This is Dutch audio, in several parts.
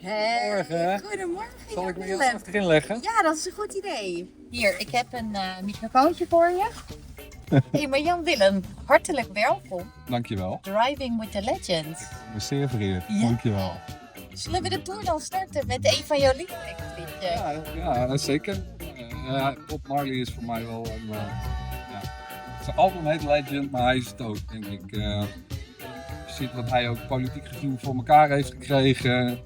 Morgen. Goedemorgen. Zal ik me heel Willem. achterin leggen? Ja, dat is een goed idee. Hier, ik heb een microfoontje voor je. Hey, maar Jan Willem, hartelijk welkom. Dankjewel. Driving with the Legends. Ik ben zeer vereerd. Ja. Dankjewel. Zullen we de tour dan starten met een van jouw lievelingsliedjes? Ja, zeker. Bob Marley is voor mij wel een... Zijn album heet Legend, maar hij is het ook, denk ik. Je ziet wat hij ook politiek gezien voor elkaar heeft gekregen.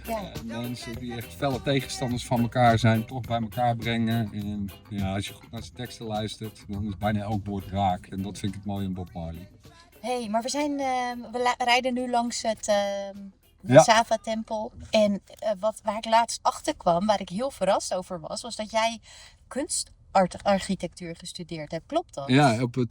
Ja. Mensen die echt felle tegenstanders van elkaar zijn, toch bij elkaar brengen. En ja, als je goed naar zijn teksten luistert, dan is bijna elk woord raak. En dat vind ik het mooie aan Bob Marley. Hey, maar we rijden nu langs de Ja. Sava-tempel. En waar ik laatst achter kwam, waar ik heel verrast over was dat jij kunstarchitectuur gestudeerd hebt. Klopt dat? Ja, op het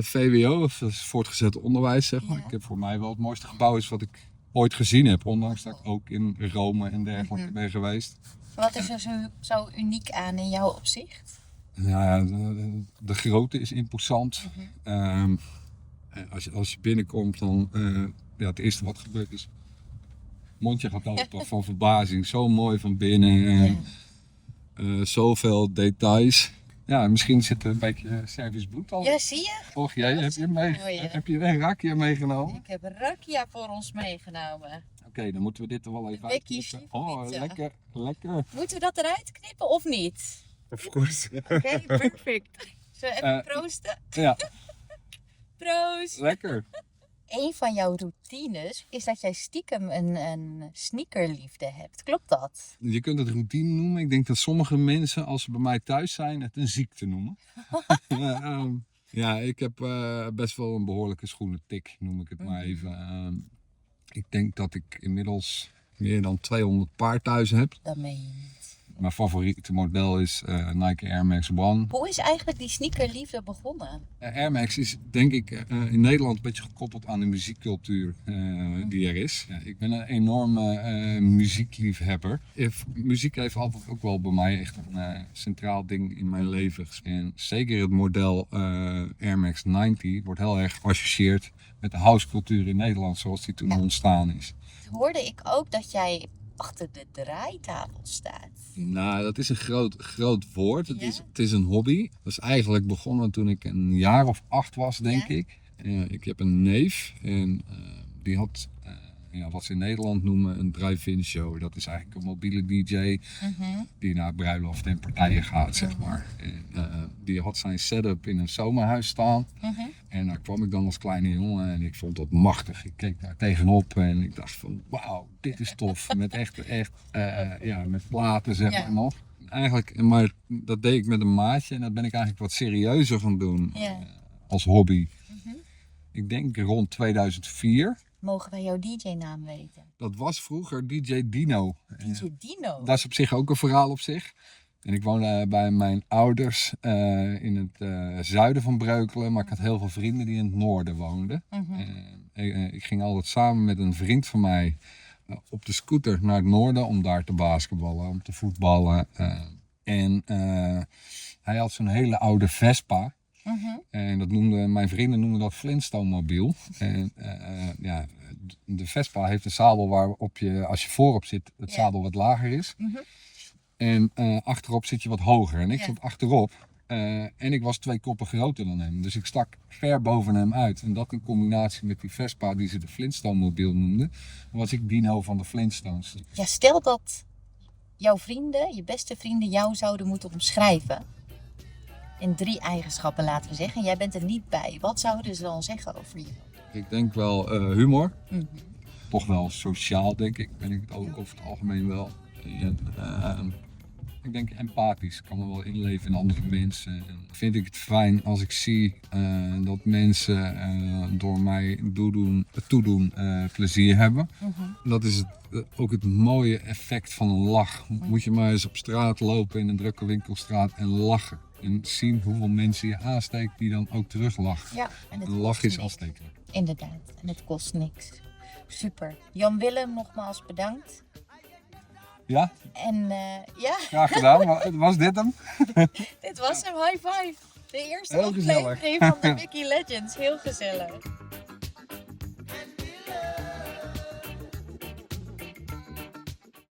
VWO, of dat is voortgezet onderwijs, zeg maar. Ja. Ik heb voor mij wel het mooiste gebouw is wat ik ooit gezien heb. Ondanks dat ik ook in Rome en dergelijke ben geweest. Wat is er zo uniek aan in jouw opzicht? Ja, de grootte is imposant. Als je binnenkomt, dan het eerste wat gebeurt is... mondje gaat open toch van verbazing. Zo mooi van binnen. Zoveel details. Ja, misschien zit er een beetje Servisch bloed al. Ja, zie je? Och jij, heb je een rakje meegenomen? Ik heb Rakia voor ons meegenomen. Oké, dan moeten we dit er wel even Wekkie uitknippen. Oh, Slivovica. lekker. Moeten we dat eruit knippen of niet? Of course. Oké, perfect. Zullen we even proosten? Ja, Proost! lekker. Een van jouw routines is dat jij stiekem een sneakerliefde hebt. Klopt dat? Je kunt het routine noemen. Ik denk dat sommige mensen, als ze bij mij thuis zijn, het een ziekte noemen. Ja, ik heb best wel een behoorlijke schoenentik, noem ik het maar even. Ik denk dat ik inmiddels meer dan 200 paar thuis heb. Dat meen je niet. Mijn favoriete model is Nike Air Max One. Hoe is eigenlijk die sneakerliefde begonnen? Air Max is denk ik in Nederland een beetje gekoppeld aan de muziekcultuur die er is. Ja, ik ben een enorme muziekliefhebber. Muziek heeft altijd ook wel bij mij echt een centraal ding in mijn leven. En zeker het model Air Max 90 wordt heel erg geassocieerd met de housecultuur in Nederland zoals die toen ontstaan is. Hoorde ik ook dat jij achter de draaitafel staat. Nou, dat is een groot woord. Ja? Het is een hobby. Dat is eigenlijk begonnen toen ik een jaar of 8 was, denk ik. Ik heb een neef en die had wat ze in Nederland noemen een drive-in show. Dat is eigenlijk een mobiele DJ die naar bruiloften en partijen gaat, zeg maar. En, die had zijn setup in een zomerhuis staan. En daar kwam ik dan als kleine jongen en ik vond dat machtig. Ik keek daar tegenop en ik dacht van wauw, dit is tof. Met met platen zeg maar nog. Eigenlijk, maar dat deed ik met een maatje en dat ben ik eigenlijk wat serieuzer gaan doen als hobby. Ik denk rond 2004. Mogen wij jouw DJ-naam weten? Dat was vroeger DJ Dino. DJ Dino? Dat is op zich ook een verhaal op zich. En ik woonde bij mijn ouders in het zuiden van Breukelen, maar ik had heel veel vrienden die in het noorden woonden. Ik ging altijd samen met een vriend van mij op de scooter naar het noorden om daar te basketballen, om te voetballen. Hij had zo'n hele oude Vespa. En mijn vrienden noemden dat Flintstone-mobiel. En de Vespa heeft een zadel waarop je, als je voorop zit, het zadel wat lager is. En achterop zit je wat hoger. En ik zat achterop. En ik was 2 koppen groter dan hem. Dus ik stak ver boven hem uit. En dat in combinatie met die Vespa die ze de Flintstone-mobiel noemden, was ik Dino van de Flintstones. Ja, stel dat jouw vrienden, je beste vrienden, jou zouden moeten omschrijven. In 3 eigenschappen, laten we zeggen. En jij bent er niet bij. Wat zouden ze dan zeggen over je? Ik denk wel humor. Toch wel sociaal, denk ik. Ben ik het ook over het algemeen wel. En, ik denk empathisch. Ik kan me wel inleven in andere mensen. En vind ik het fijn als ik zie dat mensen door mij toedoen plezier hebben. Dat is ook het mooie effect van een lach. Moet je maar eens op straat lopen in een drukke winkelstraat en lachen. En zien hoeveel mensen je aansteekt die dan ook teruglachen. Ja, en Een lach is aanstekelijk. Inderdaad, en het kost niks. Super. Jan Willem, nogmaals bedankt. Ja, En graag gedaan. Maar was dit hem? dit was een high five. De eerste Heel gezellig. aflevering van de Wiki Legends. Heel gezellig.